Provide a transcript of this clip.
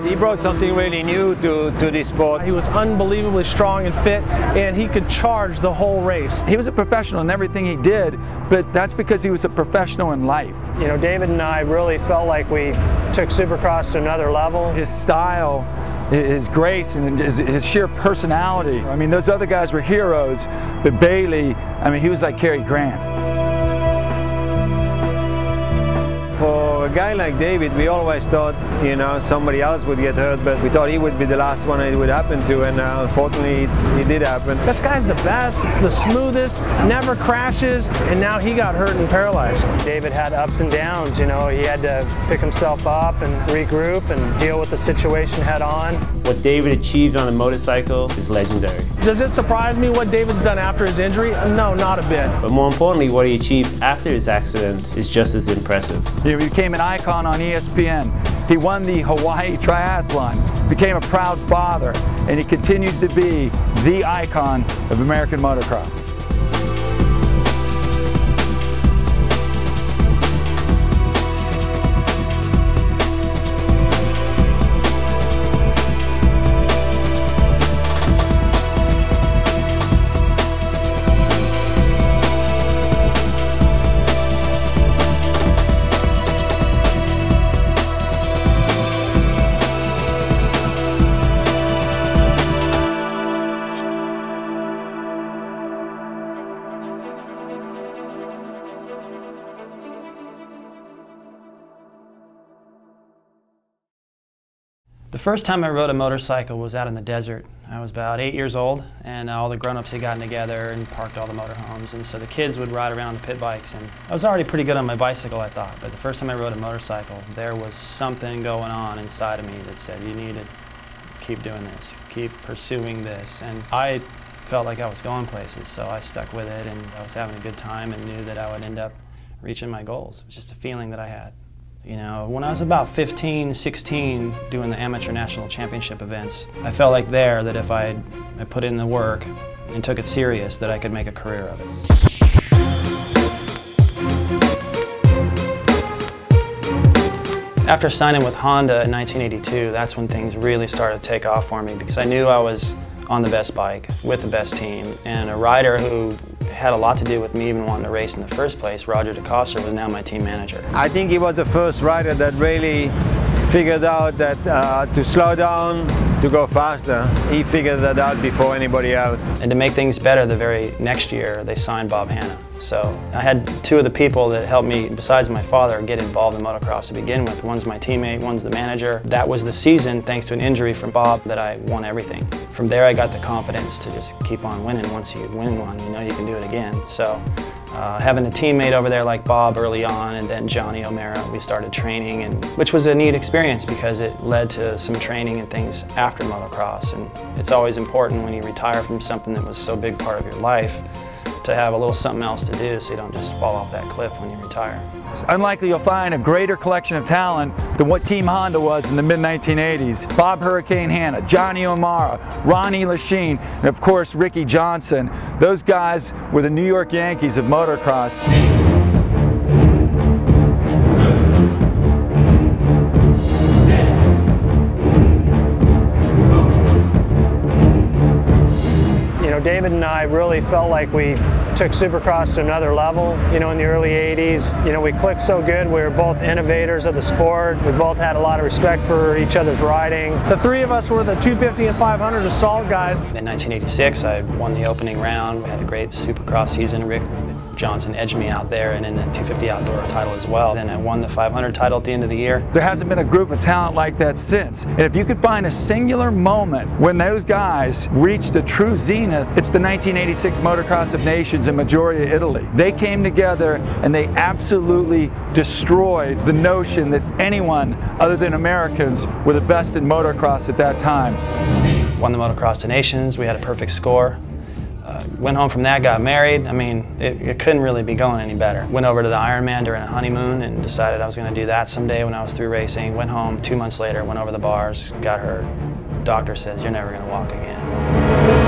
He brought something really new to this sport. He was unbelievably strong and fit, and he could charge the whole race. He was a professional in everything he did, but that's because he was a professional in life. You know, David and I really felt like we took Supercross to another level. His style, his grace, and his sheer personality. I mean, those other guys were heroes, but Bailey, I mean, he was like Cary Grant. For a guy like David, we always thought, you know, somebody else would get hurt, but we thought he would be the last one it would happen to, and unfortunately it did happen. This guy's the best, the smoothest, never crashes, and now he got hurt and paralyzed. David had ups and downs, you know, he had to pick himself up and regroup and deal with the situation head on. What David achieved on a motorcycle is legendary. Does it surprise me what David's done after his injury? No, not a bit. But more importantly, what he achieved after his accident is just as impressive. He became an icon on ESPN. He won the Hawaii Triathlon, became a proud father, and he continues to be the icon of American motocross. The first time I rode a motorcycle was out in the desert. I was about 8 years old, and all the grown-ups had gotten together and parked all the motorhomes, and so the kids would ride around the pit bikes, and I was already pretty good on my bicycle, I thought, but the first time I rode a motorcycle, there was something going on inside of me that said, you need to keep doing this, keep pursuing this, and I felt like I was going places, so I stuck with it, and I was having a good time and knew that I would end up reaching my goals. It was just a feeling that I had. You know, when I was about 15, 16, doing the amateur national championship events, I felt like there that if I put in the work and took it serious, that I could make a career of it. After signing with Honda in 1982, that's when things really started to take off for me, because I knew I was on the best bike with the best team, and a rider who had a lot to do with me even wanting to race in the first place, Roger DeCoster, was now my team manager. I think he was the first rider that really figured out that to slow down, to go faster. He figured that out before anybody else. And to make things better, the very next year, they signed Bob Hanna. So I had two of the people that helped me, besides my father, get involved in motocross to begin with. One's my teammate, one's the manager. That was the season, thanks to an injury from Bob, that I won everything. From there, I got the confidence to just keep on winning. Once you win one, you know you can do it again. So having a teammate over there like Bob early on, and then Johnny O'Mara, we started training, and which was a neat experience because it led to some training and things after motocross. And it's always important when you retire from something that was so big part of your life to have a little something else to do so you don't just fall off that cliff when you retire. It's unlikely you'll find a greater collection of talent than what Team Honda was in the mid-1980s. Bob Hurricane Hanna, Johnny O'Mara, Ronnie Lachine, and of course Ricky Johnson. Those guys were the New York Yankees of motocross. David and I really felt like we took Supercross to another level, you know, in the early 80s. You know, we clicked so good. We were both innovators of the sport. We both had a lot of respect for each other's riding. The three of us were the 250 and 500 assault guys. In 1986, I won the opening round. We had a great Supercross season. Rick Johnson edged me out there, and in the 250 outdoor title as well. Then I won the 500 title at the end of the year. There hasn't been a group of talent like that since. And if you could find a singular moment when those guys reached a true zenith, it's the 1986 Motocross of Nations in Maggiore, Italy. They came together and they absolutely destroyed the notion that anyone other than Americans were the best in motocross at that time. Won the Motocross of Nations, we had a perfect score. Went home from that, got married. I mean, it couldn't really be going any better. Went over to the Ironman during a honeymoon and decided I was going to do that someday when I was through racing. Went home 2 months later, went over the bars, got hurt. Doctor says, you're never going to walk again.